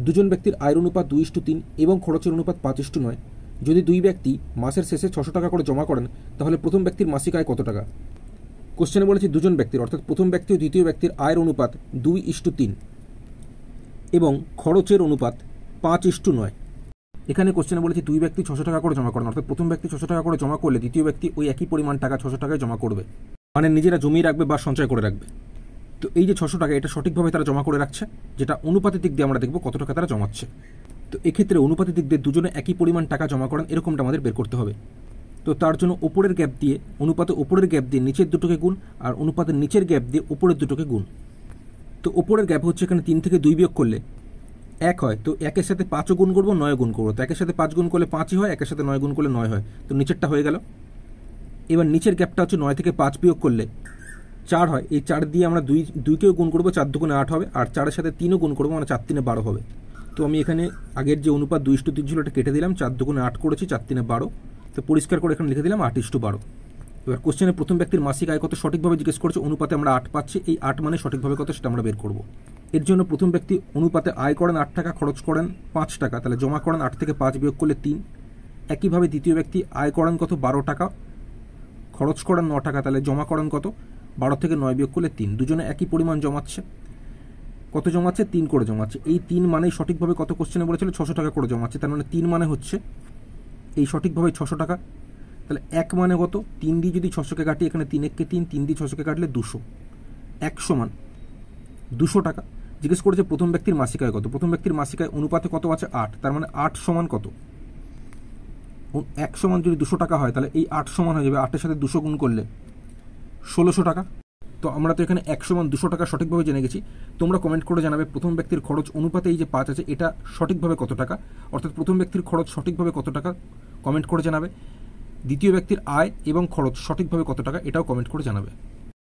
দুজন ব্যক্তির আয়ের অনুপাত 2:3 এবং খরচের অনুপাত 5:9। যদি দুই ব্যক্তি মাসের শেষে 600 টাকা করে জমা করেন তাহলে প্রথম ব্যক্তির মাসিক আয় কত টাকা? কোশ্চেনে বলেছি দুজন ব্যক্তির অর্থাৎ প্রথম ব্যক্তি ও দ্বিতীয় ব্যক্তির আয়ের অনুপাত 2:3 এবং খরচের অনুপাত 5:9। এখানে কোশ্চেনে বলেছি দুই ব্যক্তি 600 টাকা করে জমা করেন, অর্থাৎ প্রথম ব্যক্তি 600 টাকা করে জমা করলে দ্বিতীয় ব্যক্তি ওই একই পরিমাণ টাকা 600 টাকায় জমা করবে, মানে নিজেরা জমিয়ে রাখবে বা সঞ্চয় করে রাখবে। তো এই যে 600 টাকা এটা সঠিকভাবে তারা জমা করে রাখছে, যেটা অনুপাতের দিক দিয়ে আমরা দেখব কত টাকা তারা জমাচ্ছে। তো এক্ষেত্রে অনুপাতের দিক দিয়ে দুজনে একই পরিমাণ টাকা জমা করেন এরকমটা আমাদের বের করতে হবে। তো তার জন্য ওপরের গ্যাপ দিয়ে অনুপাতে ওপরের গ্যাপ দিয়ে নিচের দুটোকে গুণ, আর অনুপাতের নিচের গ্যাপ দিয়ে ওপরের দুটোকে গুণ। তো ওপরের গ্যাপ হচ্ছে এখানে 3 থেকে 2 বিয়োগ করলে 1 হয়, তো 1-এর সাথে 5ও গুণ করবো, 9 গুণ করবো। তো 1-এর সাথে 5 গুণ করলে 5ই হয়, 1-এর সাথে 9 গুণ করলে 9 হয়। তো নিচেরটা হয়ে গেল। এবার নিচের গ্যাপটা হচ্ছে 9 থেকে 5 বিয়োগ করলে 4 হয়। এই 4 দিয়ে আমরা 2কেও গুণ করবো, 4 দুগুণে 8 হবে, আর 4-এর সাথে 3ও গুণ করবো, মানে 4 3-এ 12 হবে। তো আমি এখানে আগের যে অনুপাত 2:3 ছিল এটা কেটে দিলাম, 4 দুগুণে 8 করেছি, 4 3-এ 12। তো পরিষ্কার করে এখানে লিখে দিলাম 8:12। এবার কোশ্চেনে প্রথম ব্যক্তির মাসিক আয় কত সঠিকভাবে জিজ্ঞেস করছে, অনুপাতে আমরা 8 পাচ্ছি, এই 8 মানে সঠিকভাবে কত সেটা আমরা বের করব। এর জন্য প্রথম ব্যক্তি অনুপাতে আয় করেন 8 টাকা, খরচ করেন 5 টাকা, তাহলে জমা করেন 8 থেকে 5 বিয়োগ করলে 3। একইভাবে দ্বিতীয় ব্যক্তি আয় করেন কত 12 টাকা, খরচ করেন 9 টাকা, তাহলে জমা করেন কত 12 থেকে 9 বিয়োগ করলে 3। দুজনে একই পরিমাণ জমাচ্ছে, কত জমাচ্ছে 3 করে জমাচ্ছে। এই 3 মানেই সঠিকভাবে কত কোশ্চেনে বলেছিল 600 টাকা করে জমাচ্ছে, তার মানে 3 মানে হচ্ছে এই সঠিকভাবে 600 টাকা। তাহলে 1 মানে কত, 3 দিয়ে যদি 600কে কাটি, এখানে 3-1-কে 3, 3 দিয়ে 600কে কাটলে 200, 1 সমান 200 টাকা। জিজ্ঞেস করেছে প্রথম ব্যক্তির মাসিক আয় কত। প্রথম ব্যক্তির মাসিক আয় অনুপাতে কত আছে 8, তার মানে 8 সমান কত, 1 সমান যদি 200 টাকা হয় তাহলে এই 8 সমান হয়ে যাবে 8-এর সাথে 200 গুণ করলে 1600 টাকা। তো আমরা তো এখানে 1 সমান 200 টাকা সঠিকভাবে জেনে গেছি। তোমরা কমেন্ট করে জানাবে প্রথম ব্যক্তির খরচ অনুপাতে এই যে 5 আছে এটা সঠিকভাবে কত টাকা, অর্থাৎ প্রথম ব্যক্তির খরচ সঠিকভাবে কত টাকা কমেন্ট করে জানাবে। দ্বিতীয় ব্যক্তির আয় এবং খরচ সঠিকভাবে কত টাকা এটাও কমেন্ট করে জানাবে।